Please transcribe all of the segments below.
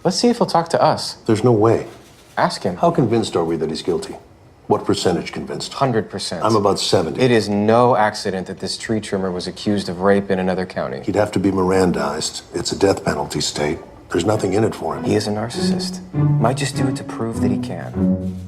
Let's see if he'll talk to us. There's no way. Ask him. How convinced are we that he's guilty? What percentage convinced? 100%. I'm about 70. It is no accident that this tree trimmer was accused of rape in another county. He'd have to be Mirandized. It's a death penalty state. There's nothing in it for him. He is a narcissist. Might just do it to prove that he can.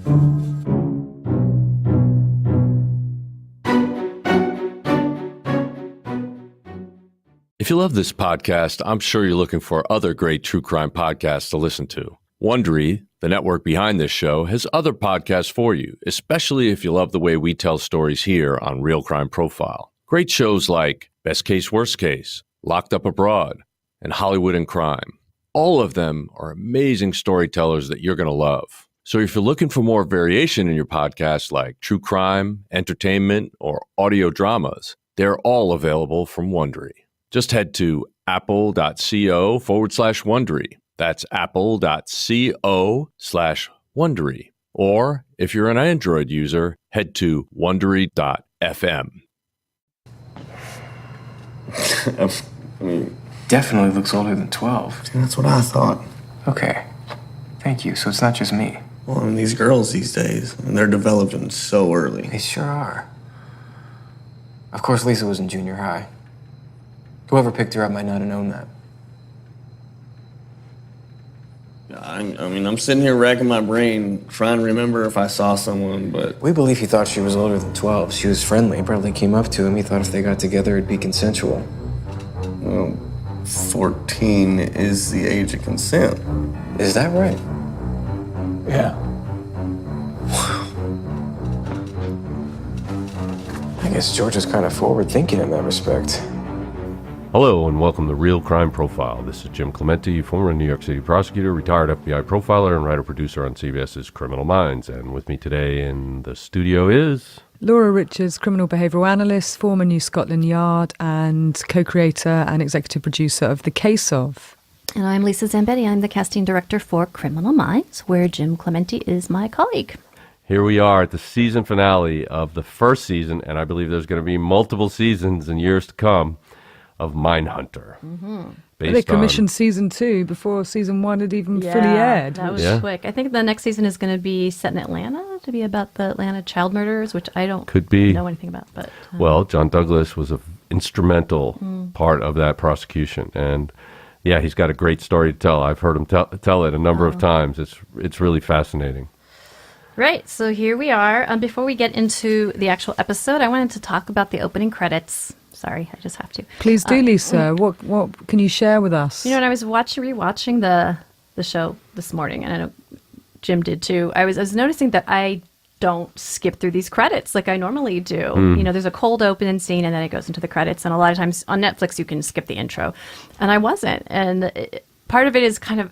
If you love this podcast, I'm sure you're looking for other great true crime podcasts to listen to. Wondery, the network behind this show, has other podcasts for you, especially if you love the way we tell stories here on Real Crime Profile. Great shows like Best Case, Worst Case, Locked Up Abroad, and Hollywood and Crime. All of them are amazing storytellers that you're going to love. So if you're looking for more variation in your podcast, like true crime, entertainment, or audio dramas, they're all available from Wondery. Just head to apple.co/Wondery. That's apple.co/Wondery. Or if you're an Android user, head to Wondery.fm. I mean, Definitely looks older than 12. that's what I thought. Okay. Thank you. So it's not just me. Well, I mean, these girls these days, they're developing so early. They sure are. Of course, Lisa was in junior high. Whoever picked her up might not have known that. I mean, I'm sitting here racking my brain, trying to remember if I saw someone, but... We believe he thought she was older than 12. She was friendly. Probably came up to him. He thought if they got together, it'd be consensual. Well, 14 is the age of consent. Is that right? Yeah. I guess George is kind of forward-thinking in that respect. Hello and welcome to Real Crime Profile. This is Jim Clementi, former New York City prosecutor, retired FBI profiler, and writer-producer on CBS's Criminal Minds. And with me today in the studio is... Laura Richards, criminal behavioural analyst, former New Scotland Yard, and co-creator and executive producer of The Case Of. And I'm Lisa Zambetti. I'm the casting director for Criminal Minds, where Jim Clementi is my colleague. Here we are at the season finale of the first season, and I believe there's going to be multiple seasons in years to come, of Mindhunter. Mm-hmm. They commissioned season 2 before season 1 had even fully aired. That was quick. I think the next season is going to be set in Atlanta, to be about the Atlanta child murders, which I don't know anything about. But well, John Douglas was an instrumental part of that prosecution, and yeah, he's got a great story to tell. I've heard him tell it a number of times. It's really fascinating. Right, so here we are. Before we get into the actual episode, I wanted to talk about the opening credits. Sorry, I just have to. Please do, Lisa. What can you share with us? You know, when I was rewatching the show this morning, and I know Jim did too, I was noticing that I don't skip through these credits like I normally do. You know, there's a cold opening scene, and then it goes into the credits. And a lot of times on Netflix, you can skip the intro, and I wasn't. And part of it is kind of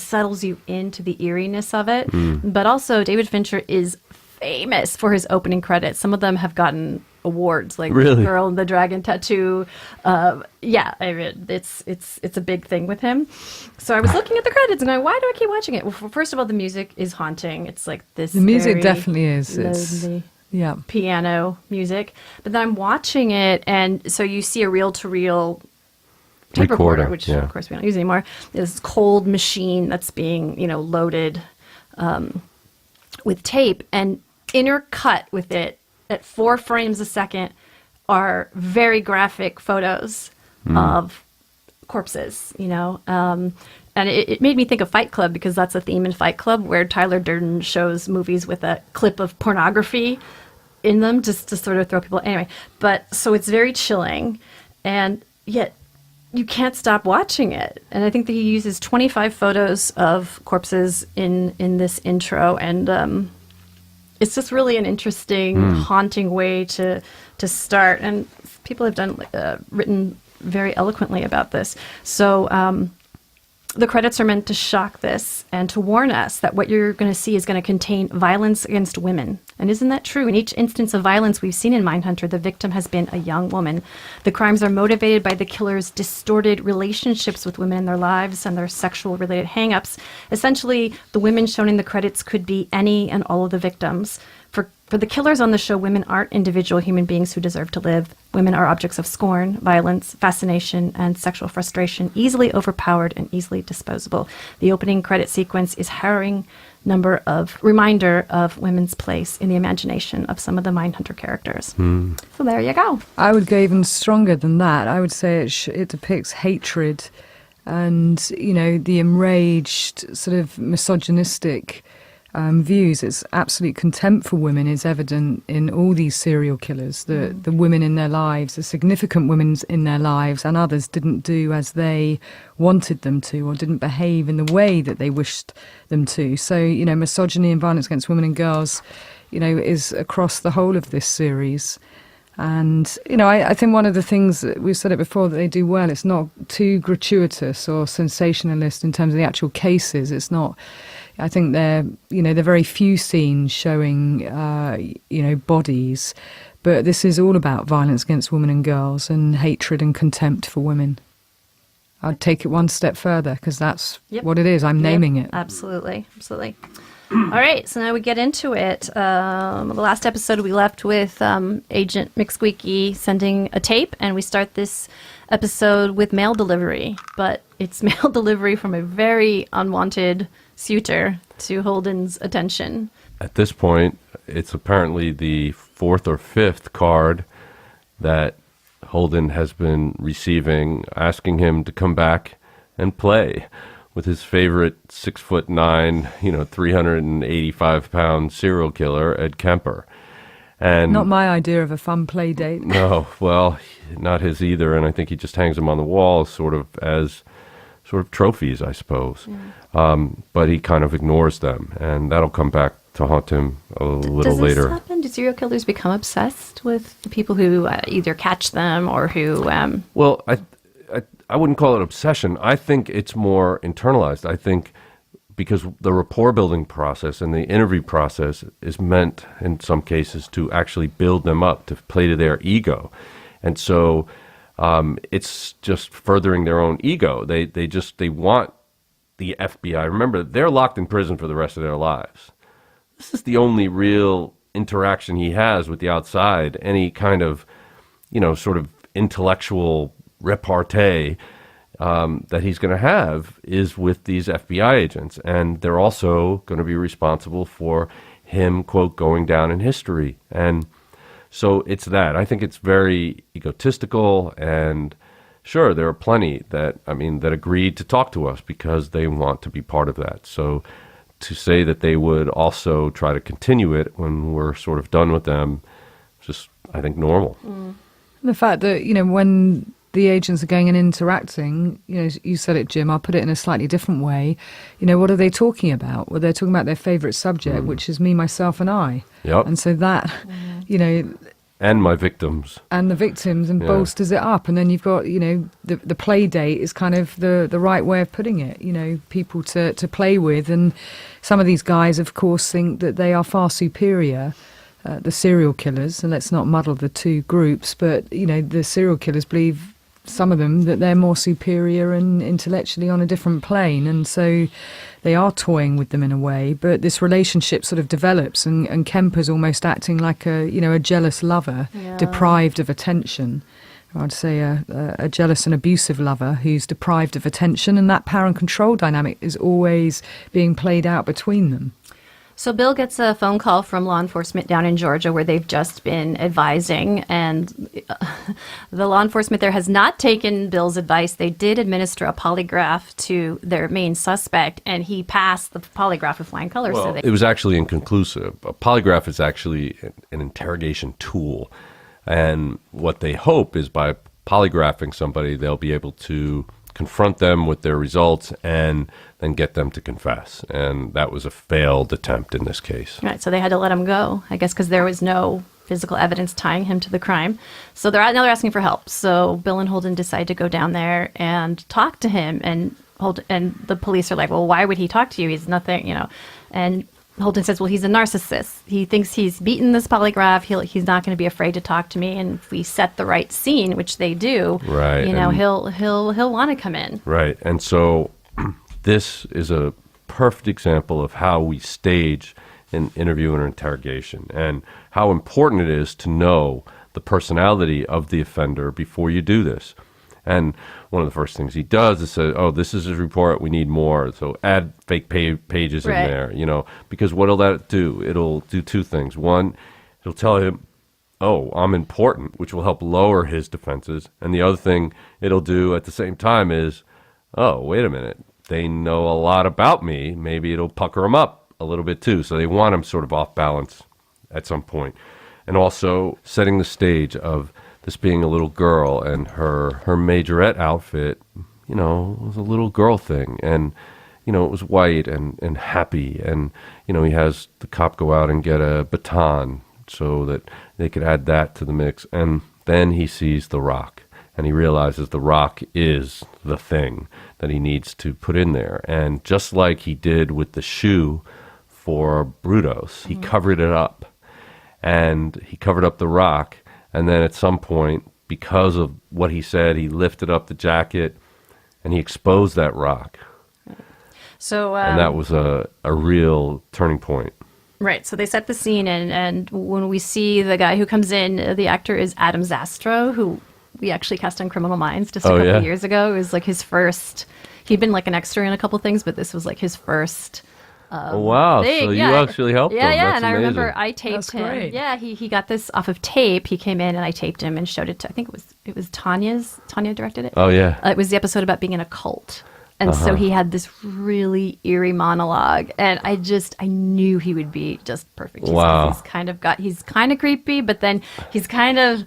settles you into the eeriness of it. But also, David Fincher is famous for his opening credits. Some of them have gotten awards, like really? Girl in the Dragon Tattoo. It's a big thing with him. So I was looking at the credits and going, why do I keep watching it? Well, first of all, the music is haunting. It's like this. The music definitely is. It's piano music. But then I'm watching it, and so you see a reel-to-reel tape recorder, which of course we don't use anymore. This cold machine that's being loaded with tape, and intercut with it at 4 frames a second are very graphic photos of corpses, and it made me think of Fight Club, because that's a theme in Fight Club, where Tyler Durden shows movies with a clip of pornography in them just to sort of throw people. Anyway, but so it's very chilling, and yet you can't stop watching it. And I think that he uses 25 photos of corpses in this intro, and it's just really an interesting, haunting way to start. And people have written very eloquently about this. So the credits are meant to shock this and to warn us that what you're going to see is going to contain violence against women. And isn't that true? In each instance of violence we've seen in Mindhunter, the victim has been a young woman. The crimes are motivated by the killer's distorted relationships with women in their lives and their sexual-related hang-ups. Essentially, the women shown in the credits could be any and all of the victims. For For the killers on the show, women aren't individual human beings who deserve to live. Women are objects of scorn, violence, fascination, and sexual frustration, easily overpowered and easily disposable. The opening credit sequence is harrowing reminder of women's place in the imagination of some of the Mindhunter characters. So there you go. I would go even stronger than that. I would say it depicts hatred and, you know, the enraged, sort of misogynistic views. It's absolute contempt for women is evident in all these serial killers. The women in their lives, the significant women in their lives, and others didn't do as they wanted them to, or didn't behave in the way that they wished them to. So, you know, misogyny and violence against women and girls, you know, is across the whole of this series. And, you know, I think one of the things that we've said it before that they do well, it's not too gratuitous or sensationalist in terms of the actual cases. It's not, I think there are very few scenes showing, you know, bodies. But this is all about violence against women and girls and hatred and contempt for women. I'd take it one step further because that's what it is. I'm naming it. Absolutely. Absolutely. All right, so now we get into it. The last episode we left with Agent McSqueaky sending a tape, and we start this episode with mail delivery, but it's mail delivery from a very unwanted suitor to Holden's attention. At this point, it's apparently the fourth or fifth card that Holden has been receiving, asking him to come back and play with his favorite 6'9", 385-pound serial killer, Ed Kemper. And not my idea of a fun play date. No, well, not his either. And I think he just hangs them on the wall as trophies, I suppose. But he kind of ignores them, and that'll come back to haunt him a little later. Does this happen? Do serial killers become obsessed with the people who either catch them or who... Well, I wouldn't call it obsession. I think it's more internalized. I think because the rapport building process and the interview process is meant in some cases to actually build them up, to play to their ego. And so it's just furthering their own ego. They want the FBI. Remember, they're locked in prison for the rest of their lives. This is the only real interaction he has with the outside, any kind of, sort of intellectual repartee that he's going to have is with these FBI agents. And they're also going to be responsible for him, quote, going down in history. And so it's that. I think it's very egotistical, and sure, there are plenty that agreed to talk to us because they want to be part of that. So to say that they would also try to continue it when we're sort of done with them, just, I think, normal. The fact that, when the agents are going and interacting, you said it, Jim, I'll put it in a slightly different way. What are they talking about? Well, they're talking about their favourite subject, which is me, myself, and I. Yep. And so that, and my victims. And the victims, and bolsters it up. And then you've got, the play date is kind of the right way of putting it, people to play with. And some of these guys, of course, think that they are far superior, the serial killers. And let's not muddle the two groups, but, the serial killers believe, some of them, that they're more superior and intellectually on a different plane. And so they are toying with them in a way. But this relationship sort of develops, and Kemper's almost acting like a jealous lover, deprived of attention. I'd say a jealous and abusive lover who's deprived of attention. And that power and control dynamic is always being played out between them. So Bill gets a phone call from law enforcement down in Georgia where they've just been advising, and the law enforcement there has not taken Bill's advice. They did administer a polygraph to their main suspect, and he passed the polygraph with flying colors. Well, it was actually inconclusive. A polygraph is actually an interrogation tool, and what they hope is by polygraphing somebody, they'll be able to confront them with their results and then get them to confess. And that was a failed attempt in this case. Right, so they had to let him go, I guess, because there was no physical evidence tying him to the crime. So they're asking for help. So Bill and Holden decide to go down there and talk to him. And the police are like, well, why would he talk to you? He's nothing, And Holden says, well, he's a narcissist. He thinks he's beaten this polygraph. He's not going to be afraid to talk to me. And if we set the right scene, which they do, right, he'll want to come in. Right. And so this is a perfect example of how we stage an interview and an interrogation, and how important it is to know the personality of the offender before you do this. And one of the first things he does is say, oh, this is his report, we need more. So add fake pages in Right. there, because what'll that do? It'll do two things. One, it'll tell him, oh, I'm important, which will help lower his defenses. And the other thing it'll do at the same time is, oh, wait a minute, they know a lot about me. Maybe it'll pucker him up a little bit too. So they want him sort of off balance at some point. And also setting the stage of this being a little girl, and her majorette outfit, was a little girl thing. And, it was white and happy. And, he has the cop go out and get a baton so that they could add that to the mix. And then he sees the rock, and he realizes the rock is the thing that he needs to put in there. And just like he did with the shoe for Brutus, he covered it up. And he covered up the rock. And then at some point, because of what he said, he lifted up the jacket and he exposed that rock. So And that was a real turning point. right, so they set the scene, and when we see the guy who comes in, the actor is Adam Zastro, who we actually cast on Criminal Minds just a couple of years ago. It was like his first. He'd been like an extra in a couple things, but this was like his first. Oh, wow. Thing. So yeah. you actually helped him. Yeah, That's and I amazing. remember I taped That's him. great. Yeah, he got this off of tape. He came in and I taped him and showed it to. I think it was Tanya directed it. Oh, yeah. It was the episode about being in a cult. And so he had this really eerie monologue, and I knew he would be just perfect. Wow. He's kind of creepy, but then he's kind of,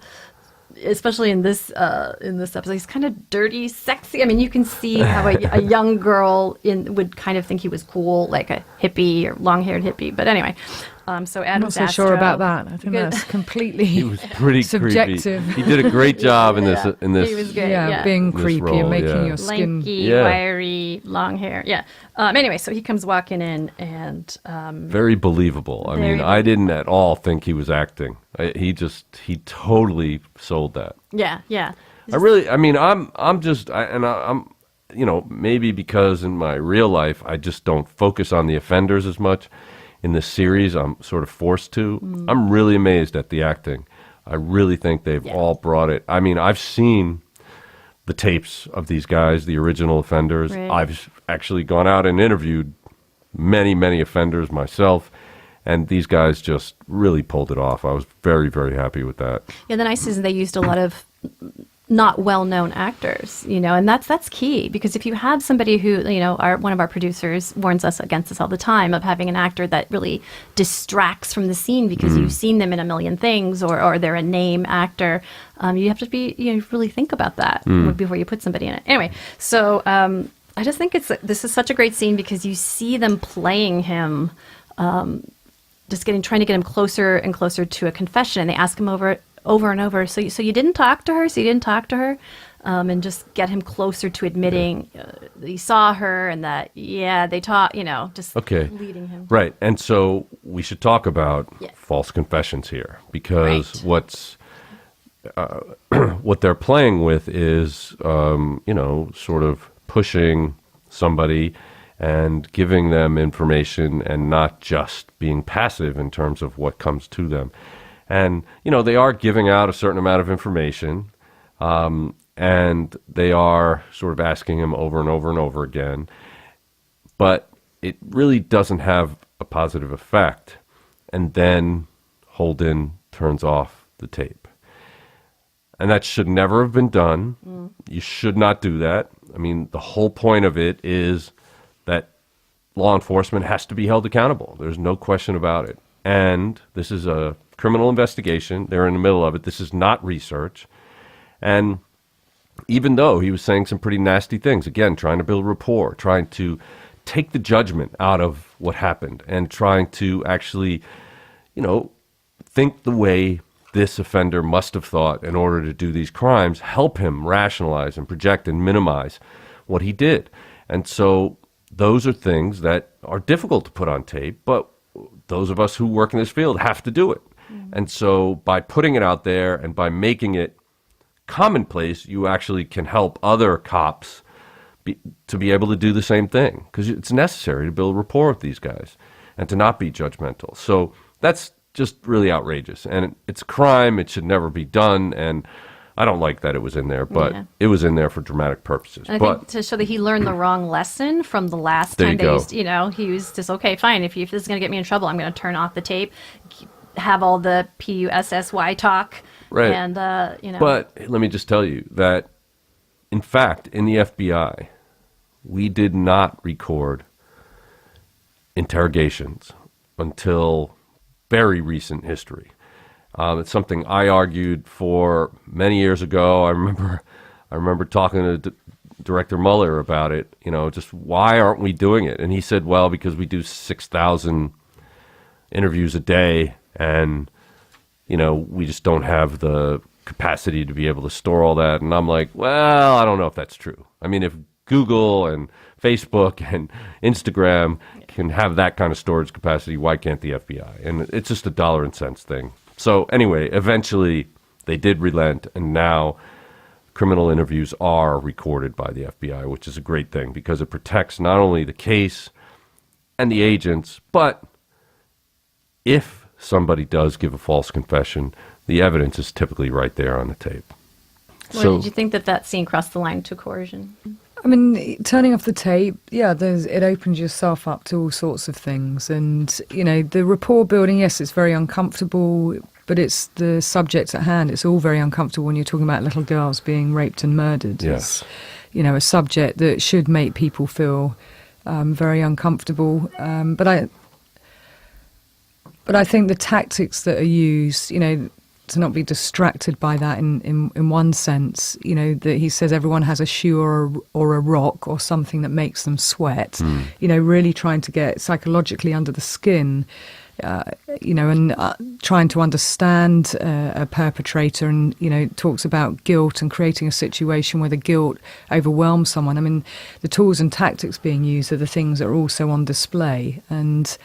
especially in this episode, he's kind of dirty, sexy. I mean, you can see how a young girl would kind of think he was cool, like a hippie or long-haired hippie. But anyway, so Adam I'm not so Zastro, sure about that. I think Good. that's completely He was pretty subjective. creepy. He did a great job in this. In this, He was good. Yeah, being This creepy role, and making yeah. your skin. lanky, Yeah. wiry, long hair. Yeah. Anyway, so he comes walking in, and very believable. I Very mean, I didn't at all think he was acting. He totally sold that. yeah. I'm maybe because in my real life, I just don't focus on the offenders as much. In this series, I'm sort of forced to. I'm really amazed at the acting. I really think they've all brought it. I mean, I've seen the tapes of these guys, the original offenders. Right. I've actually gone out and interviewed many, many offenders myself. And these guys just really pulled it off. I was very, very happy with that. Yeah, the nice is they used a lot of not well-known actors, and that's key, because if you have somebody who, one of our producers warns us against this all the time, of having an actor that really distracts from the scene because you've seen them in a million things, or they're a name actor, you have to be, really think about that before you put somebody in it. Anyway, so I just think this is such a great scene because you see them playing him, just trying to get him closer and closer to a confession, and they ask him over and over. So you didn't talk to her? And just get him closer to admitting that he saw her and that, they talked, just leading him. Right. And so we should talk about false confessions here, because Right. what they're playing with is, sort of pushing somebody and giving them information and not just being passive in terms of what comes to them. And, they are giving out a certain amount of information, and they are sort of asking him over and over and over again. But it really doesn't have a positive effect. And then Holden turns off the tape. And that should never have been done. You should not do that. I mean, the whole point of it is that law enforcement has to be held accountable. There's no question about it. And this is a criminal investigation. They're in the middle of it. This is not research. And even though he was saying some pretty nasty things, again, trying to build rapport, trying to take the judgment out of what happened, and trying to actually, think the way this offender must have thought in order to do these crimes, help him rationalize and project and minimize what he did. And so those are things that are difficult to put on tape, but those of us who work in this field have to do it. And so by putting it out there and by making it commonplace, you actually can help other cops to be able to do the same thing, because it's necessary to build rapport with these guys. and to not be judgmental. So that's just really outrageous. And it's a crime. It should never be done. And I don't like that it was in there, but it was in there for dramatic purposes. I think to show that he learned the wrong lesson from the last There time you they go. used, he was just, okay, fine. If this is going to get me in trouble, I'm going to turn off the tape, have all the PUSSY talk. Right. And, But let me just tell you that, in fact, in the FBI, we did not record interrogations until very recent history. It's something I argued for many years ago. I remember talking to Director Mueller about it. Just why aren't we doing it? And he said, well, because we do 6,000 interviews a day, and we just don't have the capacity to be able to store all that. And I'm like, well, I don't know if that's true. I mean, if Google and Facebook and Instagram can have that kind of storage capacity, why can't the FBI? And it's just a dollar and cents thing. So anyway, eventually they did relent, and now criminal interviews are recorded by the FBI, which is a great thing because it protects not only the case and the agents, but if somebody does give a false confession, the evidence is typically right there on the tape. did you think that scene crossed the line to coercion? I mean, turning off the tape, it opens yourself up to all sorts of things. And, the rapport building, yes, it's very uncomfortable, but it's the subject at hand. It's all very uncomfortable when you're talking about little girls being raped and murdered. Yes. It's, a subject that should make people feel very uncomfortable. But I think the tactics that are used, to not be distracted by that in one sense, that he says everyone has a shoe or a rock or something that makes them sweat, really trying to get psychologically under the skin, and trying to understand a perpetrator, and, talks about guilt and creating a situation where the guilt overwhelms someone. I mean, the tools and tactics being used are the things that are also on display. And,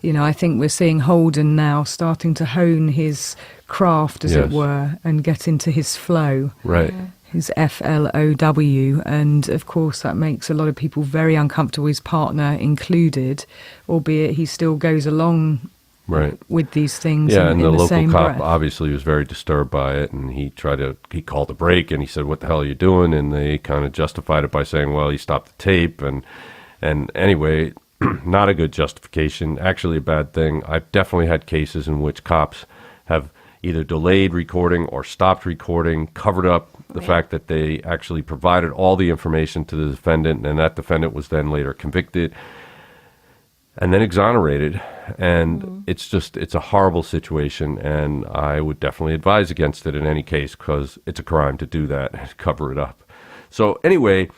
I think we're seeing Holden now starting to hone his craft, as it were, and get into his flow. Right. His FLOW. And, of course, that makes a lot of people very uncomfortable, his partner included, albeit he still goes along with these things in the local same cop breath. obviously was very disturbed by it, and he called a break, and he said, what the hell are you doing? And they kind of justified it by saying, well, he stopped the tape. And anyway, not a good justification, actually a bad thing. I've definitely had cases in which cops have either delayed recording or stopped recording, covered up the fact that they actually provided all the information to the defendant, and that defendant was then later convicted and then exonerated. And it's a horrible situation, and I would definitely advise against it in any case, because it's a crime to do that and cover it up. So anyway,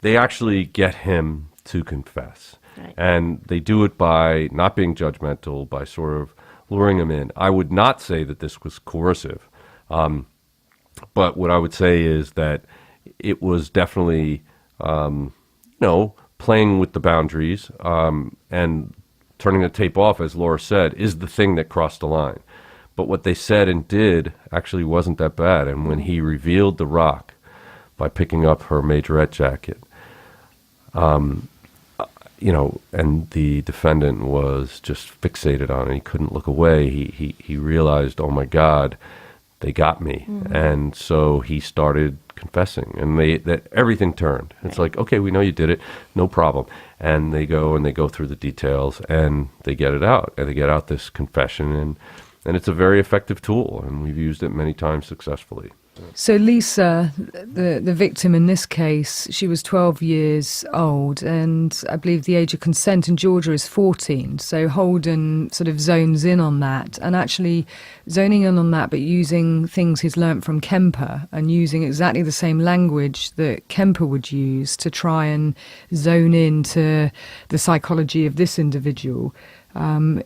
they actually get him to confess. Right. And they do it by not being judgmental, by sort of luring him in. I would not say that this was coercive, but what I would say is that it was definitely, playing with the boundaries, and turning the tape off, as Laura said, is the thing that crossed the line. But what they said and did actually wasn't that bad. And when he revealed the rock by picking up her majorette jacket, and the defendant was just fixated on it. He couldn't look away. He realized, oh my God, they got me. And so he started confessing, and that everything turned. It's like, okay, we know you did it, no problem. And they go through the details, and they get it out, and they get out this confession, and it's a very effective tool, and we've used it many times successfully. So Lisa, the victim in this case, she was 12 years old, and I believe the age of consent in Georgia is 14. So Holden sort of zones in on that, and actually zoning in on that, but using things he's learnt from Kemper and using exactly the same language that Kemper would use to try and zone into the psychology of this individual.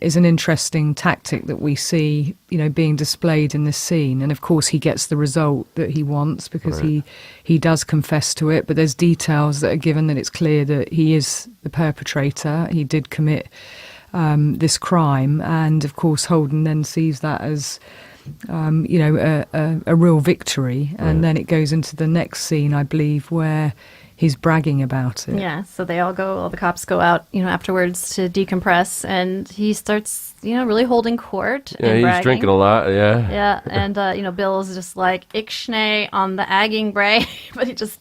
Is an interesting tactic that we see, being displayed in this scene. And of course he gets the result that he wants, because he does confess to it, but there's details that are given that it's clear that he is the perpetrator. He did commit this crime, and of course Holden then sees that as a real victory. And then it goes into the next scene, I believe, where he's bragging about it. Yeah, so all the cops go out, afterwards to decompress, and he starts, really holding court Yeah, and he's bragging. drinking a lot. Yeah. Yeah, and Bill's just like Ixnay on the agging bray, but he just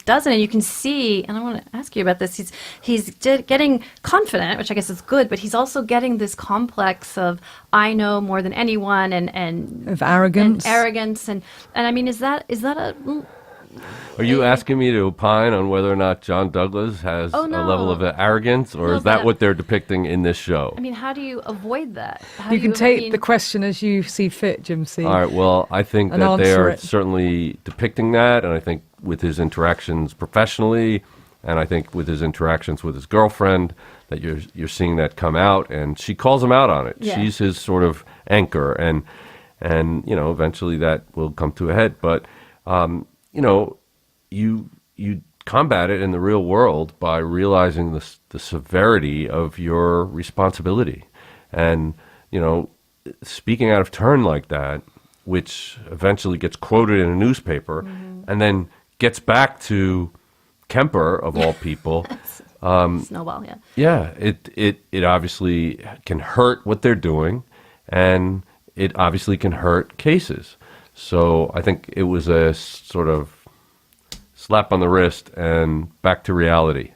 doesn't. And you can see, and I want to ask you about this. He's getting confident, which I guess is good, but he's also getting this complex of I know more than anyone, and Of arrogance. and arrogance, and I mean, is that a Are you asking me to opine on whether or not John Douglas has Oh, a no. level of arrogance, or No, is that but- what they're depicting in this show? I mean, how do you avoid that? How You do can take I mean- the question as you see fit, Jim C. All right, well, I think And that they answer are it. certainly depicting that, and I think with his interactions professionally, and I think with his interactions with his girlfriend, that you're seeing that come out, and she calls him out on it. Yeah. She's his sort of anchor, and eventually that will come to a head. But you combat it in the real world by realizing the severity of your responsibility, and speaking out of turn like that, which eventually gets quoted in a newspaper, and then gets back to Kemper of all people. Snowball, yeah. Yeah, it obviously can hurt what they're doing, and it obviously can hurt cases. So I think it was a sort of slap on the wrist and back to reality.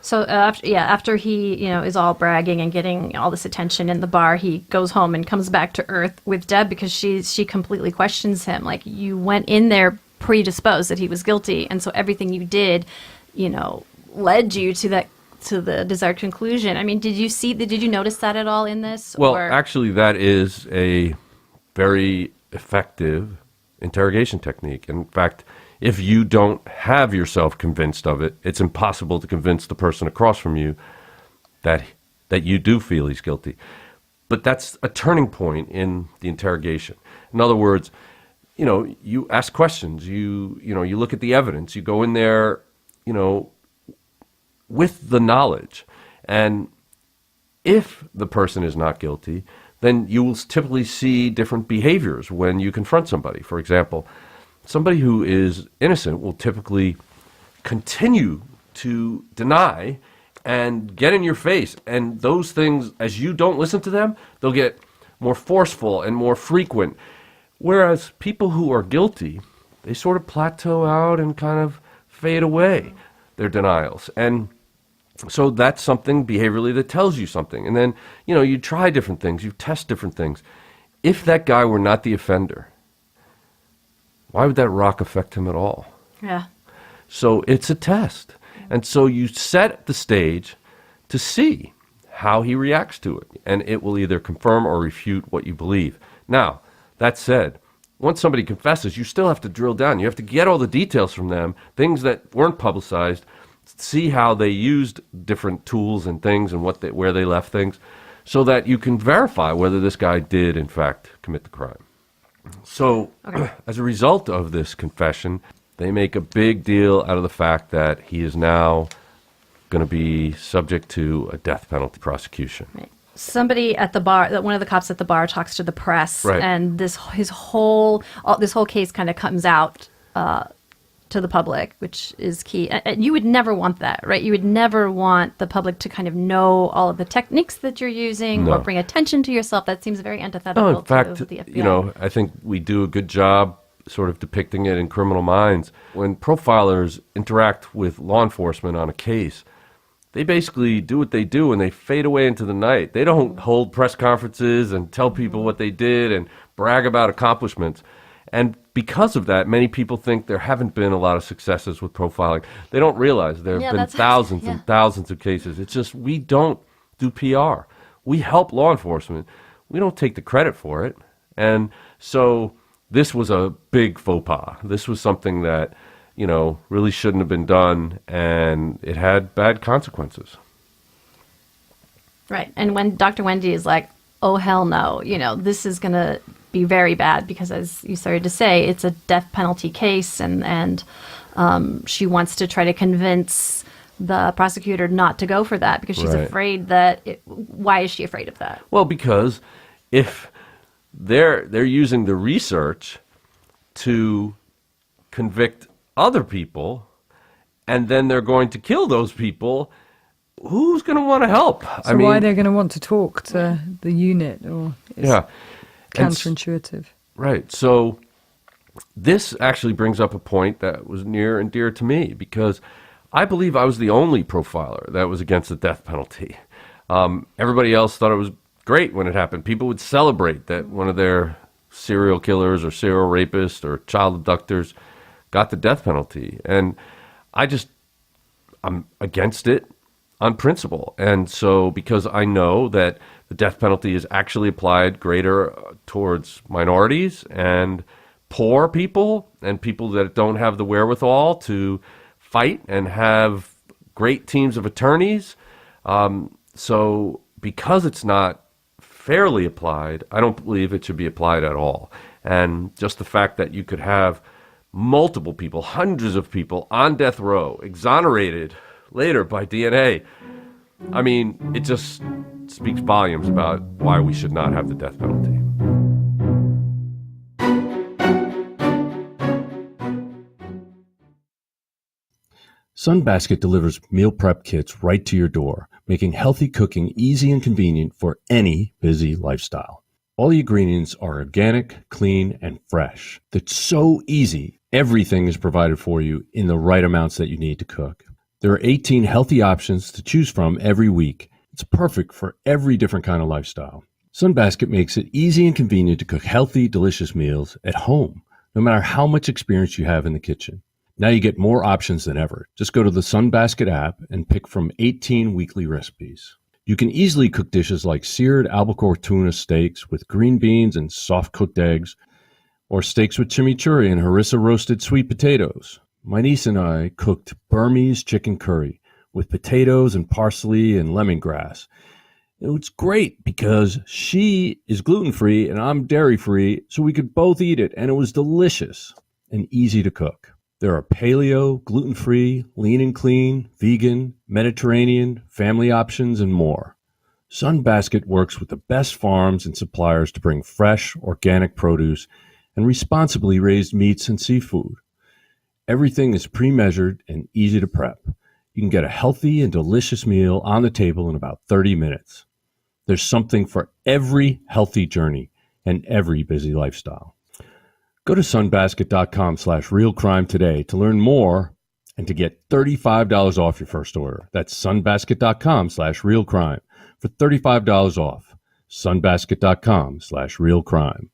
So after he is all bragging and getting all this attention in the bar, he goes home and comes back to earth with Deb, because she completely questions him. Like, you went in there predisposed that he was guilty, and so everything you did, led you to the desired conclusion. I mean, did you notice that at all in this? Well, or? actually, that is a very effective interrogation technique. In fact, if you don't have yourself convinced of it, it's impossible to convince the person across from you that you do feel he's guilty. But that's a turning point in the interrogation. In other words, you ask questions, you look at the evidence, you go in there, with the knowledge. And if the person is not guilty, then you will typically see different behaviors when you confront somebody. For example, somebody who is innocent will typically continue to deny and get in your face. And those things, as you don't listen to them, they'll get more forceful and more frequent. Whereas people who are guilty, they sort of plateau out and kind of fade away, their denials. And so that's something behaviorally that tells you something. And then, you try different things, you test different things. If that guy were not the offender, why would that rock affect him at all? Yeah. So it's a test. And so you set the stage to see how he reacts to it. And it will either confirm or refute what you believe. Now, that said, once somebody confesses, you still have to drill down. You have to get all the details from them, things that weren't publicized, see how they used different tools and things and where they left things, so that you can verify whether this guy did, in fact, commit the crime. So, as a result of this confession, they make a big deal out of the fact that he is now going to be subject to a death penalty prosecution. Right. Somebody at the bar, one of the cops at the bar, talks to the press, Right. and this whole case kind of comes out to the public, which is key. And you would never want that, right? You would never want the public to kind of know all of the techniques that you're using or No. bring attention to yourself. That seems very antithetical No, in fact, to the FBI. I think we do a good job sort of depicting it in Criminal Minds. When profilers interact with law enforcement on a case, they basically do what they do and they fade away into the night. They don't hold press conferences and tell people what they did and brag about accomplishments. And because of that, many people think there haven't been a lot of successes with profiling. They don't realize there have Yeah, been that's- thousands yeah. and thousands of cases. It's just we don't do PR. We help law enforcement. We don't take the credit for it. And so this was a big faux pas. This was something that, really shouldn't have been done, and it had bad consequences. Right. And when Dr. Wendy is like, oh, hell no, this is going to be very bad because, as you started to say, it's a death penalty case, and she wants to try to convince the prosecutor not to go for that because she's Right. afraid that why is she afraid of that? Well, because if they're using the research to convict other people, and then they're going to kill those people, who's going to want to help? So why are they going to want to talk to the unit? Or it's counterintuitive. Right. So this actually brings up a point that was near and dear to me, because I believe I was the only profiler that was against the death penalty. Everybody else thought it was great when it happened. People would celebrate that one of their serial killers or serial rapists or child abductors got the death penalty. And I'm against it on principle. And so because I know that the death penalty is actually applied greater towards minorities and poor people and people that don't have the wherewithal to fight and have great teams of attorneys. So because it's not fairly applied, I don't believe it should be applied at all. And just the fact that you could have multiple people, hundreds of people on death row, exonerated later by DNA, I mean, it just speaks volumes about why we should not have the death penalty. Sunbasket delivers meal prep kits right to your door, making healthy cooking easy and convenient for any busy lifestyle. All the ingredients are organic, clean, and fresh. That's so easy. Everything is provided for you in the right amounts that you need to cook. There are 18 healthy options to choose from every week. It's perfect for every different kind of lifestyle. Sunbasket makes it easy and convenient to cook healthy, delicious meals at home, no matter how much experience you have in the kitchen. Now you get more options than ever. Just go to the Sunbasket app and pick from 18 weekly recipes. You can easily cook dishes like seared albacore tuna steaks with green beans and soft-cooked eggs, or steaks with chimichurri and harissa roasted sweet potatoes. My niece and I cooked Burmese chicken curry with potatoes and parsley and lemongrass. It was great because she is gluten-free and I'm dairy-free, so we could both eat it, and it was delicious and easy to cook. There are paleo, gluten-free, lean and clean, vegan, Mediterranean, family options, and more. Sunbasket works with the best farms and suppliers to bring fresh, organic produce and responsibly raised meats and seafood. Everything is pre-measured and easy to prep. You can get a healthy and delicious meal on the table in about 30 minutes. There's something for every healthy journey and every busy lifestyle. Go to sunbasket.com/realcrime today to learn more and to get $35 off your first order. That's sunbasket.com/realcrime for $35 off. Sunbasket.com/realcrime.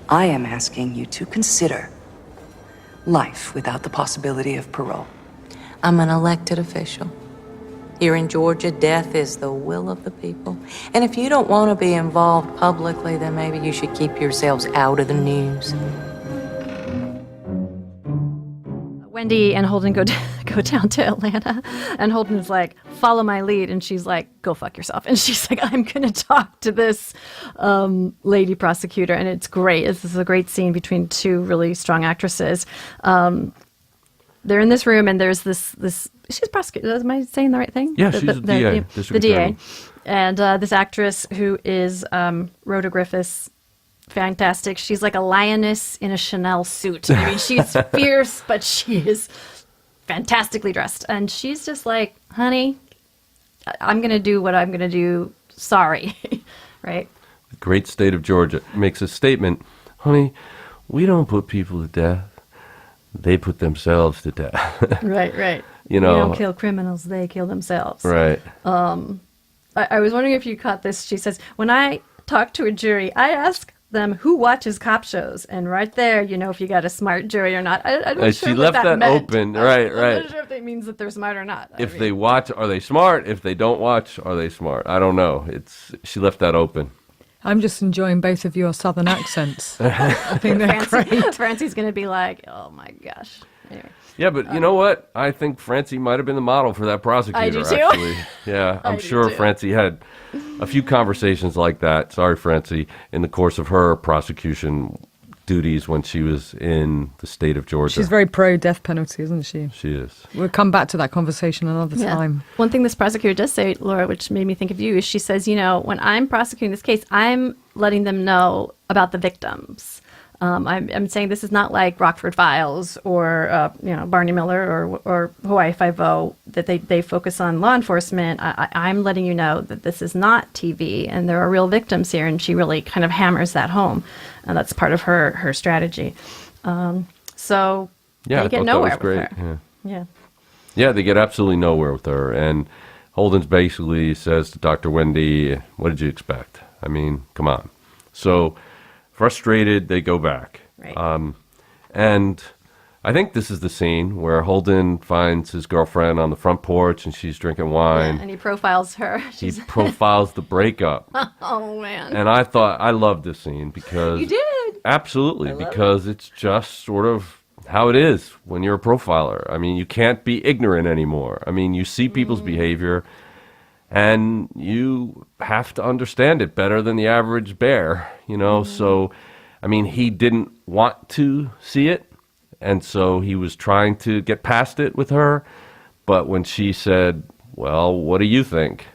I am asking you to consider life without the possibility of parole. I'm an elected official. Here in Georgia, death is the will of the people. And if you don't want to be involved publicly, then maybe you should keep yourselves out of the news. Wendy and Holden go down to Atlanta, and Holden's like, follow my lead, and she's like, go fuck yourself. And she's like, I'm going to talk to this lady prosecutor, and it's great. This is a great scene between two really strong actresses. They're in this room, and there's this she's prosecutor. Am I saying the right thing? Yeah, she's the DA. The DA. And this actress who is Rhoda Griffiths, fantastic. She's like a lioness in a Chanel suit. I mean, she's fierce, but she is fantastically dressed. And she's just like, honey, I'm going to do what I'm going to do. Sorry. Right? The great state of Georgia makes a statement, honey, we don't put people to death. They put themselves to death. Right. You know, we don't kill criminals, they kill themselves. Right. I was wondering if you caught this. She says, when I talk to a jury, I ask them who watches cop shows, and right there, you know if you got a smart jury or not. I'm not sure she left that meant. open. Right. I'm not sure if that means that they're smart or not. If they watch, are they smart? If they don't watch, are they smart? I don't know. She left that open. I'm just enjoying both of your southern accents. I think they're great. Francie's going to be like, oh my gosh. Anyway. Yeah, but you know what? I think Francie might have been the model for that prosecutor, I do too. actually. Yeah, I'm sure Francie had a few conversations like that, sorry, Francie, in the course of her prosecution duties when she was in the state of Georgia. She's very pro-death penalty, isn't she? She is. We'll come back to that conversation another time. One thing this prosecutor does say, Laura, which made me think of you, is she says, you know, when I'm prosecuting this case, I'm letting them know about the victims. I'm saying this is not like Rockford Files or Barney Miller or Hawaii Five-0, that they focus on law enforcement. I'm letting you know that this is not TV, and there are real victims here, and she really kind of hammers that home, and that's part of her strategy. So Yeah, they get I thought that nowhere was great. with her. Yeah. Yeah, they get absolutely nowhere with her. And Holden's basically says to Dr. Wendy, what did you expect? I mean, come on. So frustrated, they go back. Right. And I think this is the scene where Holden finds his girlfriend on the front porch and she's drinking wine. Yeah, and he profiles her. He profiles the breakup. Oh, man. And I loved this scene because... You did? Absolutely, because it's just sort of how it is when you're a profiler. I mean, you can't be ignorant anymore. I mean, you see people's behavior, and you have to understand it better than the average bear, So, I mean, he didn't want to see it, and so he was trying to get past it with her. But when she said, well, what do you think?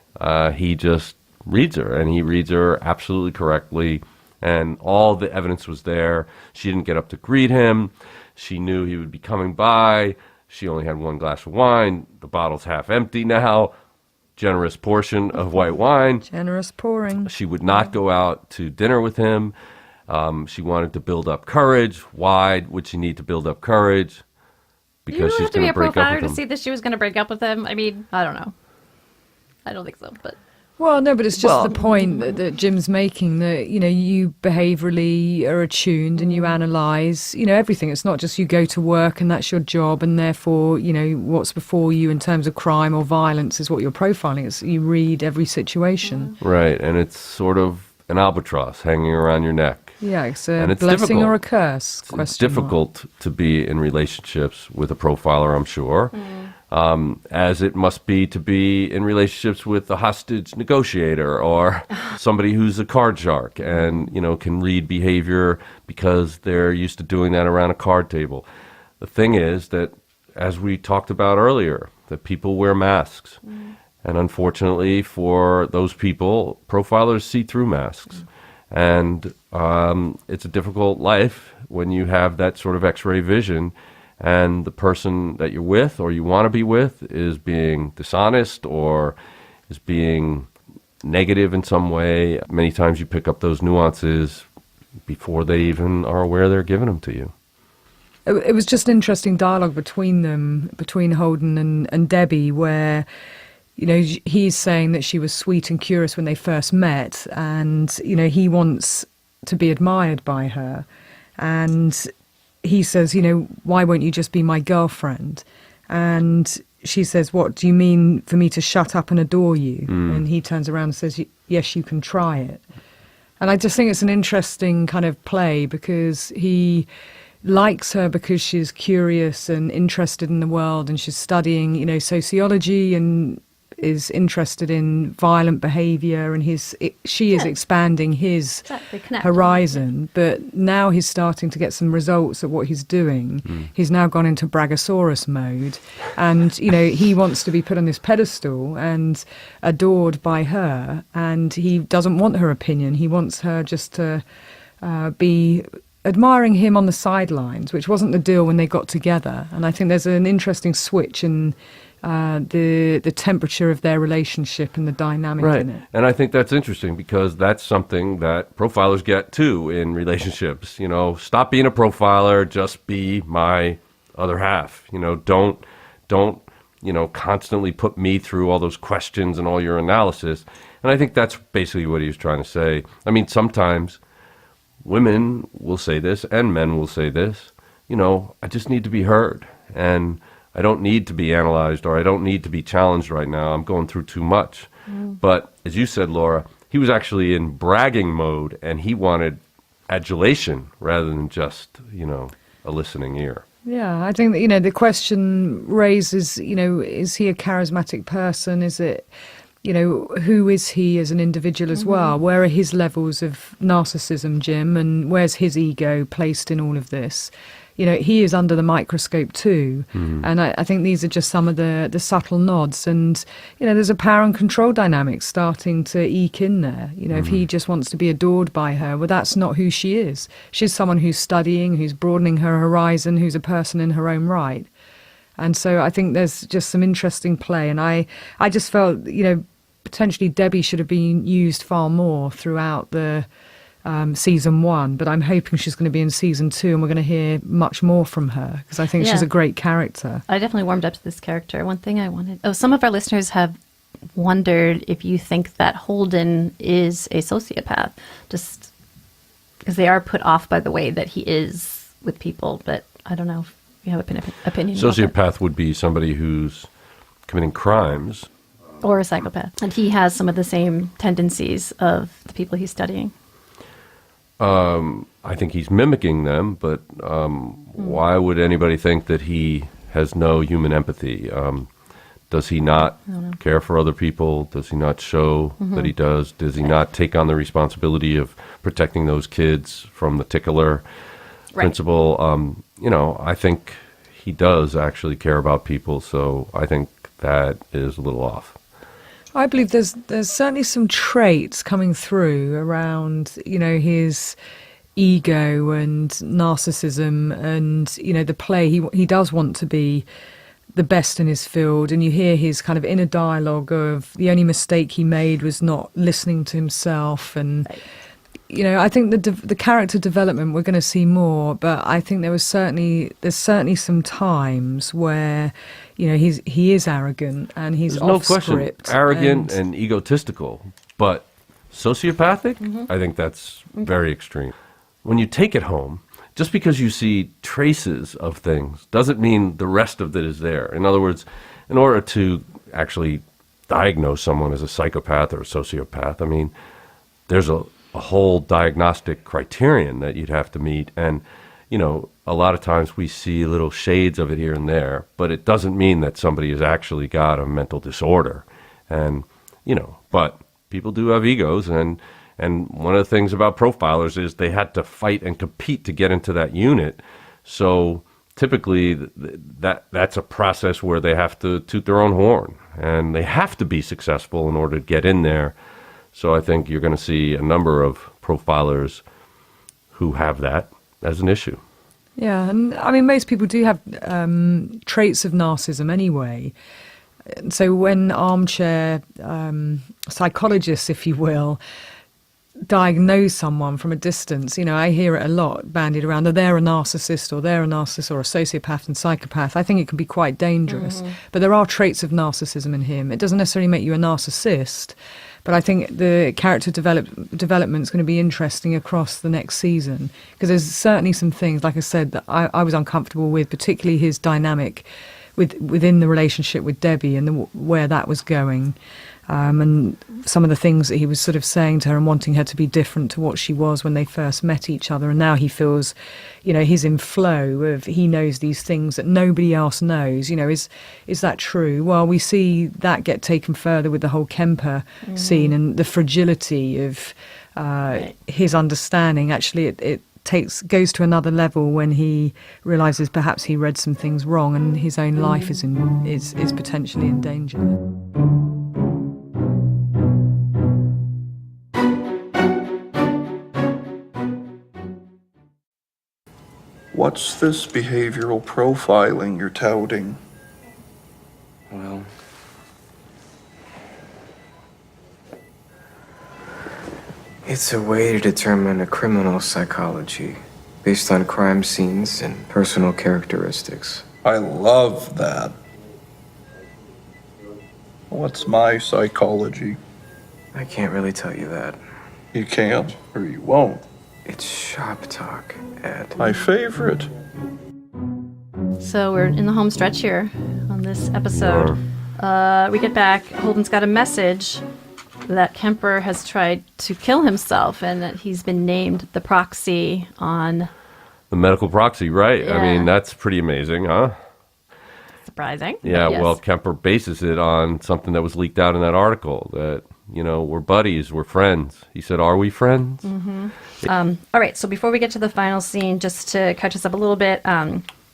He just reads her, and he reads her absolutely correctly, and all the evidence was there. She didn't get up to greet him. She knew he would be coming by. She only had one glass of wine. The bottle's half empty now. Generous portion of white wine. Generous pouring. She would not go out to dinner with him. She wanted to build up courage. Why would she need to build up courage? Because you really she's have to going be to a break up profiler with to him. see that she was going to break up with him. I mean, I don't know. I don't think so, but... Well, no, but it's just the point that Jim's making, that, you behaviourally are attuned and you analyse, everything. It's not just you go to work and that's your job, and therefore, what's before you in terms of crime or violence is what you're profiling. It's you read every situation. Right, and it's sort of an albatross hanging around your neck. Yeah, it's And a it's blessing difficult. or a curse. It's difficult to be in relationships with a profiler, I'm sure, as it must be to be in relationships with a hostage negotiator or somebody who's a card shark and, can read behavior because they're used to doing that around a card table. The thing is that, as we talked about earlier, that people wear masks. And unfortunately for those people, profilers see through masks. And it's a difficult life when you have that sort of x-ray vision and the person that you're with or you want to be with is being dishonest or is being negative in some way. Many times you pick up those nuances before they even are aware they're giving them to you. It was just interesting dialogue between them, between Holden and Debbie, where... he's saying that she was sweet and curious when they first met, and, he wants to be admired by her. And he says, why won't you just be my girlfriend? And she says, what, do you mean for me to shut up and adore you? And he turns around and says, yes, you can try it. And I just think it's an interesting kind of play, because he likes her because she's curious and interested in the world, and she's studying, sociology, and is interested in violent behaviour, and she is expanding his horizon. But now he's starting to get some results at what he's doing. He's now gone into Brachiosaurus mode, and he wants to be put on this pedestal and adored by her, and he doesn't want her opinion. He wants her just to be admiring him on the sidelines, which wasn't the deal when they got together. And I think there's an interesting switch in the temperature of their relationship and the dynamic in it. And I think that's interesting because that's something that profilers get too in relationships. Stop being a profiler, just be my other half. Don't constantly put me through all those questions and all your analysis. And I think that's basically what he was trying to say. I mean, sometimes women will say this and men will say this, I just need to be heard, and I don't need to be analyzed, or I don't need to be challenged right now. I'm going through too much. But as you said, Laura, he was actually in bragging mode, and he wanted adulation rather than just, a listening ear. Yeah, I think that, the question raises, is he a charismatic person? Is it, who is he as an individual as well? Where are his levels of narcissism, Jim? And where's his ego placed in all of this? he is under the microscope too. And I think these are just some of the subtle nods. And, there's a power and control dynamic starting to eke in there. If he just wants to be adored by her, well, that's not who she is. She's someone who's studying, who's broadening her horizon, who's a person in her own right. And so I think there's just some interesting play. And I just felt, potentially Debbie should have been used far more throughout the season 1, but I'm hoping she's going to be in season 2 and we're going to hear much more from her because I think she's a great character. I definitely warmed up to this character. One thing I wanted... some of our listeners have wondered if you think that Holden is a sociopath, just because they are put off by the way that he is with people, but I don't know if you have an opinion. Sociopath would be somebody who's committing crimes. Or a psychopath. And he has some of the same tendencies of the people he's studying. I think he's mimicking them, but why would anybody think that he has no human empathy? Does he not care for other people? Does he not show that he does? Does he not take on the responsibility of protecting those kids from the tickler principle? I think he does actually care about people, so I think that is a little off. I believe there's certainly some traits coming through around, his ego and narcissism and, the play. He does want to be the best in his field, and you hear his kind of inner dialogue of the only mistake he made was not listening to himself. And, I think the character development we're going to see more, but I think there's certainly some times where, he is arrogant and he's There's off no question, script. arrogant and egotistical, but sociopathic, I think that's very extreme. When you take it home, just because you see traces of things doesn't mean the rest of it is there. In other words, in order to actually diagnose someone as a psychopath or a sociopath, there's a whole diagnostic criterion that you'd have to meet. And, a lot of times we see little shades of it here and there, but it doesn't mean that somebody has actually got a mental disorder. And, but people do have egos. And one of the things about profilers is they had to fight and compete to get into that unit. So typically that's a process where they have to toot their own horn and they have to be successful in order to get in there. So I think you're going to see a number of profilers who have that as an issue. Yeah, and most people do have traits of narcissism anyway. So when armchair psychologists, if you will, diagnose someone from a distance, I hear it a lot bandied around that they're a narcissist or a sociopath and psychopath. I think it can be quite dangerous. But there are traits of narcissism in him. It doesn't necessarily make you a narcissist, but I think the character development is going to be interesting across the next season because there's certainly some things, like I said, that I was uncomfortable with, particularly his dynamic within the relationship with Debbie and where that was going. And some of the things that he was sort of saying to her and wanting her to be different to what she was when they first met each other. And now he feels, he's in flow of he knows these things that nobody else knows. Is that true? Well, we see that get taken further with the whole Kemper scene and the fragility of his understanding. Actually, it goes to another level when he realizes perhaps he read some things wrong and his own life is potentially in danger. What's this behavioral profiling you're touting? Well, it's a way to determine a criminal's psychology based on crime scenes and personal characteristics. I love that. What's my psychology? I can't really tell you that. You can't, or you won't. It's shop talk, Ed. My favorite. So we're in the home stretch here on this episode. We get back. Holden's got a message that Kemper has tried to kill himself and that he's been named the proxy on... The medical proxy, right? Yeah. That's pretty amazing, huh? surprising. Yeah, Yes. well, Kemper bases it on something that was leaked out in that article that, we're buddies, we're friends. He said, "Are we friends?" All right, so before we get to the final scene, just to catch us up a little bit,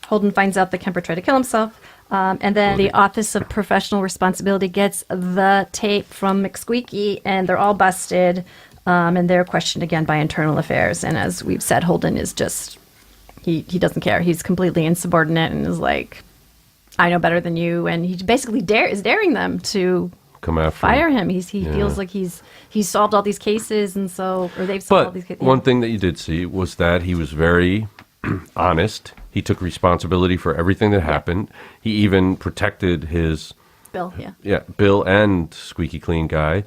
Holden finds out that Kemper tried to kill himself, and then the Office of Professional Responsibility gets the tape from McSqueaky, and they're all busted, and they're questioned again by Internal Affairs. And as we've said, Holden is just, he doesn't care. He's completely insubordinate and is like, I know better than you, and he basically is daring them to Come after fire him. He feels like he's solved all these cases, and so, or they've solved all these cases. One thing that you did see was that he was very honest. He took responsibility for everything that happened. He even protected his Bill, Bill and Squeaky Clean guy,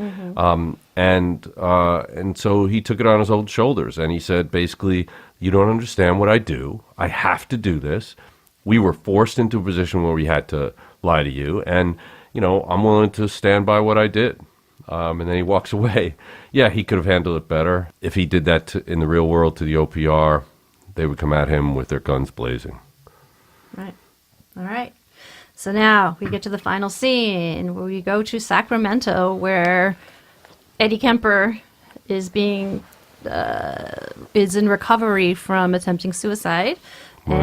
and so he took it on his own shoulders, and he said basically, "You don't understand what I do. I have to do this. We were forced into a position where we had to lie to you, and I'm willing to stand by what I did." And then he walks away. Yeah, he could have handled it better. If he did that in the real world to the OPR, they would come at him with their guns blazing. Right. All right. So now we get to the final scene where we go to Sacramento, where Eddie Kemper is is in recovery from attempting suicide, Right.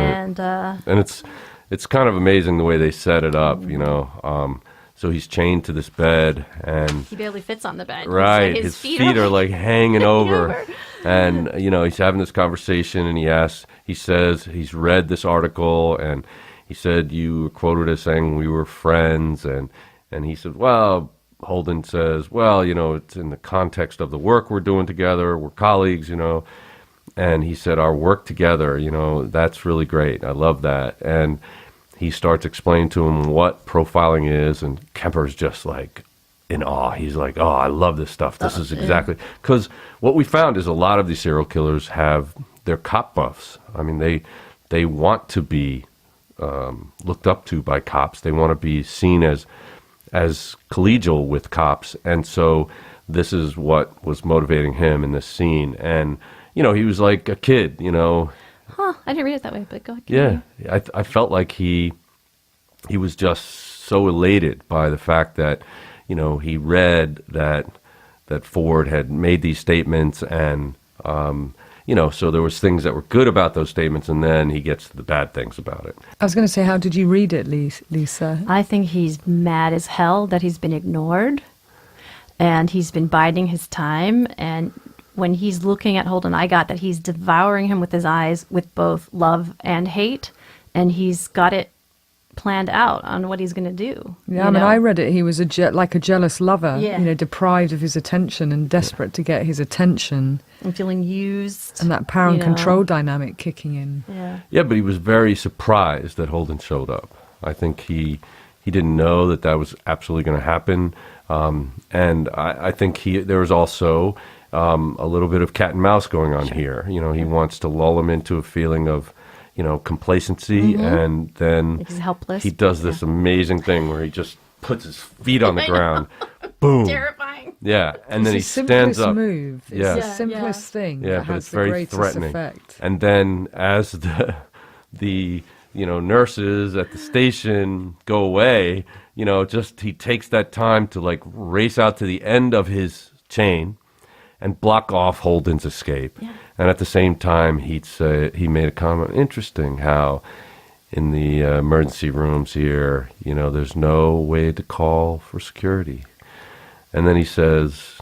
and it's kind of amazing the way they set it up. So he's chained to this bed, and he barely fits on the bed. right, Like his feet are like hanging over. And, he's having this conversation, and he says he's read this article, and he said, you were quoted as saying we were friends. And he said, well, Holden says, well, it's in the context of the work we're doing together. We're colleagues, And he said, our work together, that's really great. I love that. And he starts explaining to him what profiling is, and Kemper's just like in awe. He's like, oh, I love this stuff. This is exactly, because what we found is a lot of these serial killers they're cop buffs. I mean, they want to be looked up to by cops. They want to be seen as collegial with cops. And so this is what was motivating him in this scene. And, he was like a kid, Huh, I didn't read it that way, but go ahead. Yeah, I felt like he was just so elated by the fact that, he read that Ford had made these statements, and, so there was things that were good about those statements, and then he gets to the bad things about it. I was going to say, how did you read it, Lisa? I think he's mad as hell that he's been ignored, and he's been biding his time, and when he's looking at Holden, I got that he's devouring him with his eyes with both love and hate, and he's got it planned out on what he's going to do. Yeah, I mean, I read it. He was like a jealous lover, Yeah. Deprived of his attention and desperate to get his attention. I'm feeling used. And that power and control dynamic kicking in. Yeah. Yeah, but he was very surprised that Holden showed up. I think he didn't know that was absolutely going to happen. And I think there was also a little bit of cat and mouse going on here. He wants to lull him into a feeling of, complacency, and then He's helpless. he does this amazing thing where he just puts his feet on the ground. Boom. Terrifying. Yeah, and then he It's the stands simplest up. move. It's Yeah. the simplest thing Yeah, that but has it's the very greatest threatening. effect. And then as the nurses at the station go away, he takes that time to like race out to the end of his chain and block off Holden's escape. Yeah. And at the same time, he made a comment, interesting how in the emergency rooms here, there's no way to call for security. And then he says,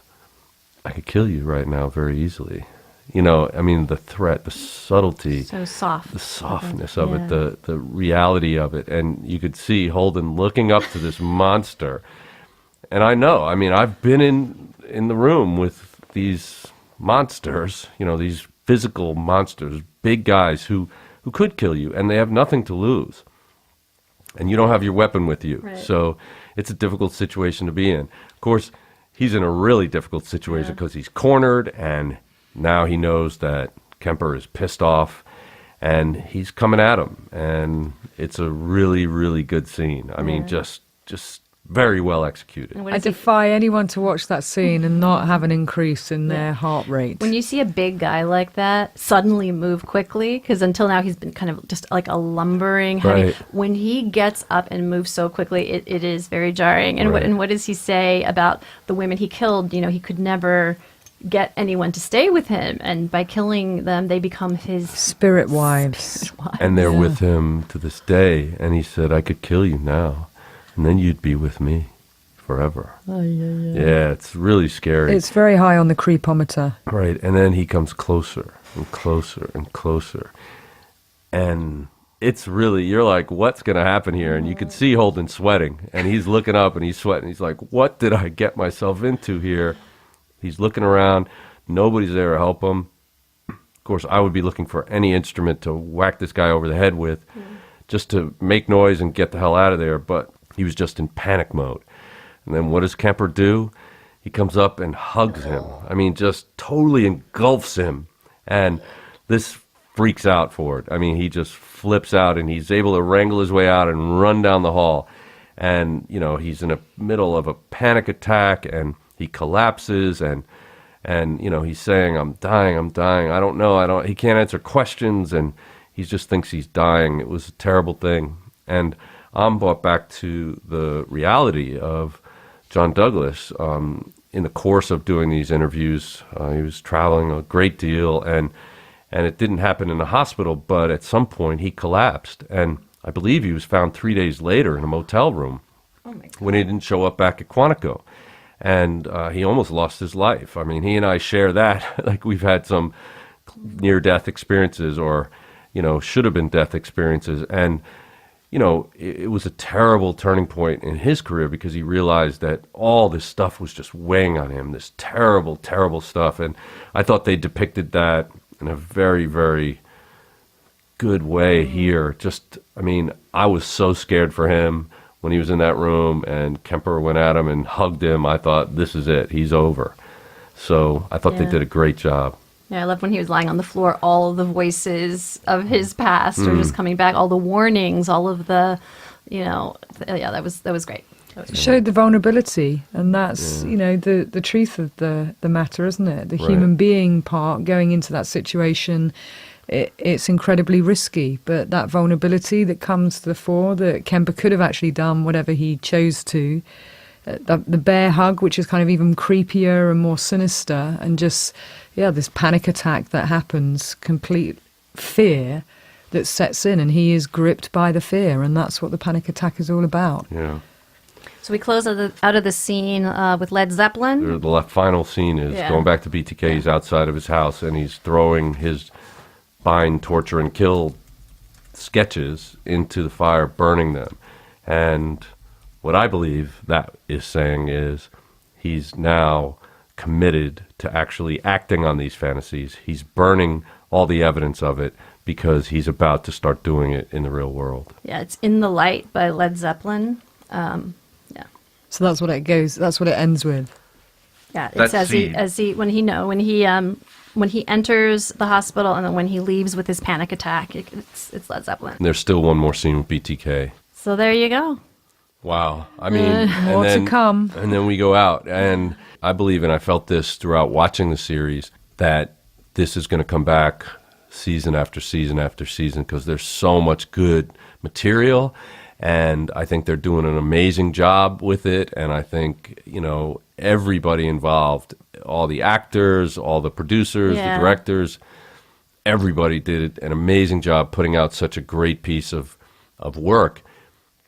I could kill you right now very easily. The threat, the subtlety, So soft. the softness of it, the reality of it. And you could see Holden looking up to this monster. And I've been in the room with these monsters, these physical monsters, big guys who could kill you, and they have nothing to lose. And you don't have your weapon with you. Right. So it's a difficult situation to be in. Of course, he's in a really difficult situation because he's cornered, and now he knows that Kemper is pissed off, and he's coming at him. And it's a really, really good scene. I mean, just very well executed. And what I is he- defy anyone to watch that scene and not have an increase in their heart rate. When you see a big guy like that suddenly move quickly, because until now he's been kind of just like a lumbering heavy. Right. When he gets up and moves so quickly, it is very jarring. And Right. what does he say about the women he killed? You know, he could never get anyone to stay with him, and by killing them, they become his Spirit wives. And they're with him to this day. And he said, I could kill you now, and then you'd be with me forever. Yeah, it's really scary. It's very high on the creepometer. Right, and then he comes closer and closer and closer. And it's really, you're like, what's going to happen here? And you can see Holden sweating, and he's looking up and he's sweating. He's like, what did I get myself into here? He's looking around. Nobody's there to help him. Of course, I would be looking for any instrument to whack this guy over the head with just to make noise and get the hell out of there. But he was just in panic mode. And then what does Kemper do? He comes up and hugs him. I mean, just totally engulfs him. And this freaks out Ford. I mean, he just flips out, and he's able to wrangle his way out and run down the hall. And, you know, he's in the middle of a panic attack, and he collapses, and you know, he's saying, I'm dying, I don't know, he can't answer questions, and he just thinks he's dying. It was a terrible thing. And I'm brought back to the reality of John Douglas. In the course of doing these interviews, he was traveling a great deal, and it didn't happen in the hospital, but at some point he collapsed, and I believe he was found 3 days later in a motel room when he didn't show up back at Quantico. And he almost lost his life. I mean, he and I share that. Like, we've had some near-death experiences, or, you know, should have been death experiences. And, you know, it was a terrible turning point in his career, because he realized that all this stuff was just weighing on him, this terrible, terrible stuff. And I thought they depicted that in a very, very good way here. Just, I mean, I was so scared for him when he was in that room, and Kemper went at him and hugged him. I thought, this is it. He's over. So I thought they did a great job. Yeah, I love when he was lying on the floor, all of the voices of his past are just coming back, all the warnings, all of the, you know, that was great. It showed the vulnerability, and that's, you know, the truth of the matter, isn't it? The human being part going into that situation. It's incredibly risky, but that vulnerability that comes to the fore, that Kemper could have actually done whatever he chose to, the bear hug, which is kind of even creepier and more sinister, and just, this panic attack that happens, complete fear that sets in, and he is gripped by the fear, and that's what the panic attack is all about. Yeah. So we close out of the scene with Led Zeppelin. The final scene is going back to BTK. He's outside of his house, and he's throwing his bind, torture, and kill sketches into the fire, burning them. And what I believe that is saying is he's now committed to actually acting on these fantasies. He's burning all the evidence of it, because he's about to start doing it in the real world. Yeah, it's In the Light by Led Zeppelin. So that's what it goes. That's what it ends with. Yeah, it's when he enters the hospital, and then when he leaves with his panic attack, it's Led Zeppelin. And there's still one more scene with BTK. So there you go. Wow. I mean, more to come. And then we go out, and I believe, and I felt this throughout watching the series, that this is going to come back season after season after season, because there's so much good material, and I think they're doing an amazing job with it. And I think, you know, everybody involved, all the actors, all the producers, the directors, everybody did an amazing job putting out such a great piece of work,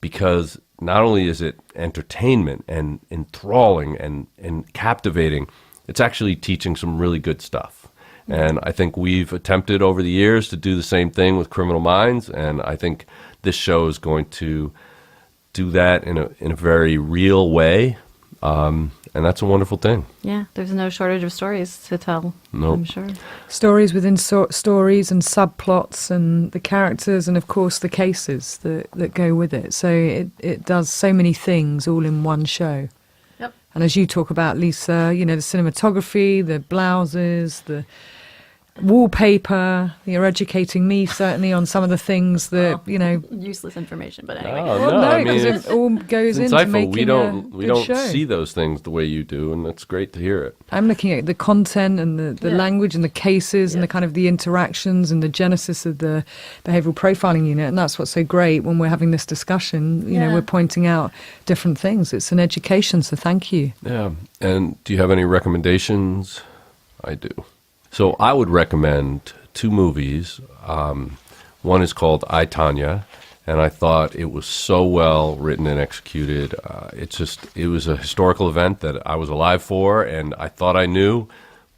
because not only is it entertainment and enthralling and captivating, it's actually teaching some really good stuff. And I think we've attempted over the years to do the same thing with Criminal Minds, and I think this show is going to do that in a very real way, and that's a wonderful thing. Yeah, there's no shortage of stories to tell, Nope. I'm sure. Stories within stories, and subplots, and the characters, and of course the cases that go with it. So it does so many things all in one show. Yep. And as you talk about, Lisa, you know, the cinematography, the blouses, the wallpaper. You're educating me certainly on some of the things that useless information. But anyway, no, because it all goes into making we don't show. see those things the way you do, and it's great to hear it. I'm looking at the content and the language and the cases and the kind of the interactions and the genesis of the behavioral profiling unit, and that's what's so great when we're having this discussion. You know, we're pointing out different things. It's an education, so thank you. Yeah. And do you have any recommendations? I do. So I would recommend 2 movies. One is called I, Tonya, and I thought it was so well written and executed. It was a historical event that I was alive for, and I thought I knew,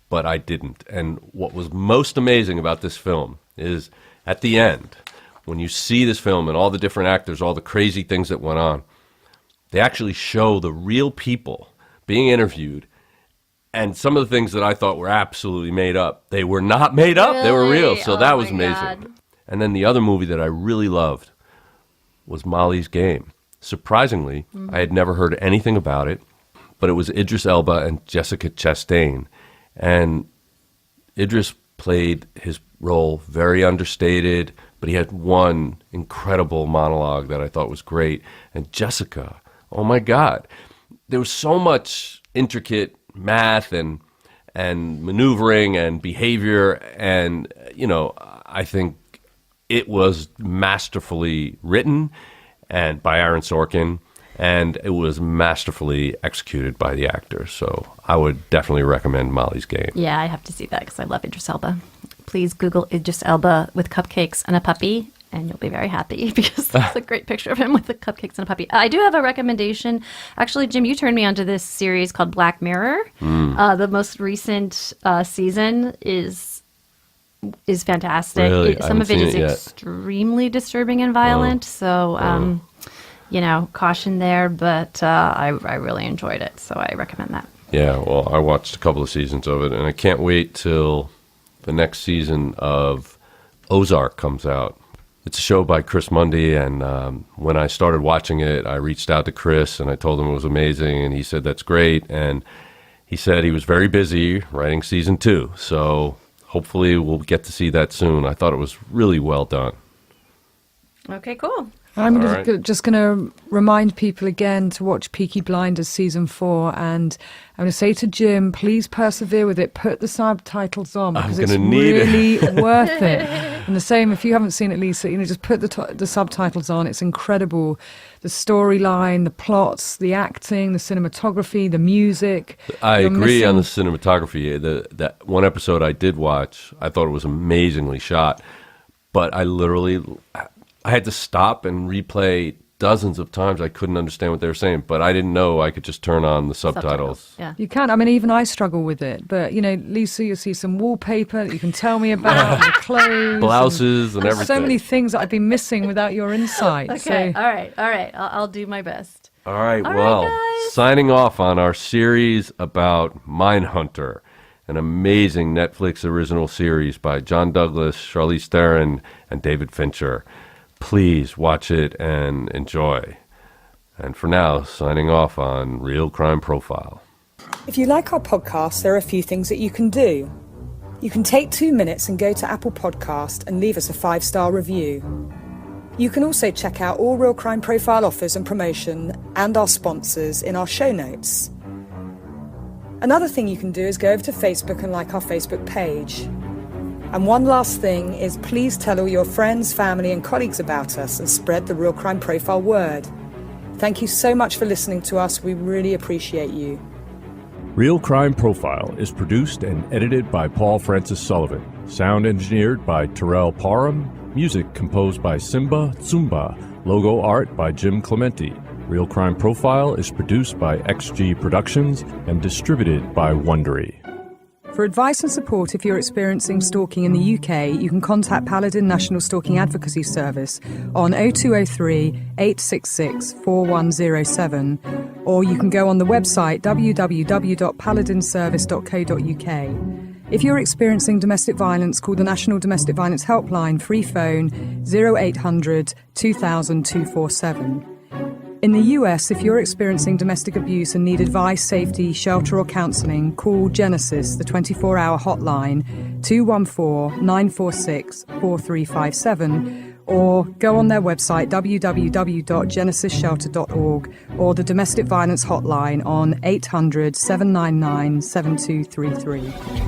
but I didn't. And what was most amazing about this film is at the end, when you see this film and all the different actors, all the crazy things that went on, they actually show the real people being interviewed. And some of the things that I thought were absolutely made up, they were not made up. Really? They were real. So that was amazing. God. And then the other movie that I really loved was Molly's Game. Surprisingly, I had never heard anything about it, but it was Idris Elba and Jessica Chastain. And Idris played his role very understated, but he had one incredible monologue that I thought was great. And Jessica, oh my God, there was so much intricate math and maneuvering and behavior, and I think it was masterfully written and by Aaron Sorkin, and it was masterfully executed by the actors. So I would definitely recommend Molly's Game. Yeah, I have to see that because I love Idris Elba. Please Google Idris Elba with cupcakes and a puppy, and you'll be very happy because that's a great picture of him with the cupcakes and a puppy. I do have a recommendation. Actually, Jim, you turned me onto this series called Black Mirror. The most recent season is fantastic. Really? Some of it is extremely disturbing and violent. So, caution there. But I really enjoyed it, so I recommend that. Yeah, well, I watched a couple of seasons of it, and I can't wait till the next season of Ozark comes out. It's a show by Chris Mundy, and when I started watching it, I reached out to Chris, and I told him it was amazing, and he said that's great, and he said he was very busy writing season 2, so hopefully we'll get to see that soon. I thought it was really well done. Okay, cool. I'm just going to remind people again to watch Peaky Blinders season 4, and I'm going to say to Jim, please persevere with it. Put the subtitles on because it's really worth it. And the same, if you haven't seen it, Lisa, just put the subtitles on. It's incredible. The storyline, the plots, the acting, the cinematography, the music. I agree on the cinematography. That one episode I did watch, I thought it was amazingly shot, but I had to stop and replay dozens of times. I couldn't understand what they were saying, but I didn't know I could just turn on the subtitles. Yeah. You can. I mean, even I struggle with it. But, Lisa, you'll see some wallpaper that you can tell me about, the clothes. Blouses and everything. So many things that I've been missing without your insight. Okay, so. all right. I'll do my best. All right, guys. Signing off on our series about Mindhunter, an amazing Netflix original series by John Douglas, Charlize Theron, and David Fincher. Please watch it and enjoy. And for now, signing off on Real Crime Profile. If you like our podcast, there are a few things that you can do. You can take 2 minutes and go to Apple Podcast and leave us a 5-star review. You can also check out all Real Crime Profile offers and promotion and our sponsors in our show notes. Another thing you can do is go over to Facebook and like our Facebook page. And one last thing is please tell all your friends, family and colleagues about us and spread the Real Crime Profile word. Thank you so much for listening to us. We really appreciate you. Real Crime Profile is produced and edited by Paul Francis Sullivan. Sound engineered by Terrell Parham. Music composed by Simba Tsumba. Logo art by Jim Clementi. Real Crime Profile is produced by XG Productions and distributed by Wondery. For advice and support if you're experiencing stalking in the UK, you can contact Paladin National Stalking Advocacy Service on 0203 866 4107, or you can go on the website www.paladinservice.co.uk. If you're experiencing domestic violence, call the National Domestic Violence Helpline free phone 0800 2000 247. In the US, if you're experiencing domestic abuse and need advice, safety, shelter, or counselling, call Genesis, the 24-hour hotline, 214-946-4357, or go on their website, www.genesisshelter.org, or the domestic violence hotline on 800-799-7233.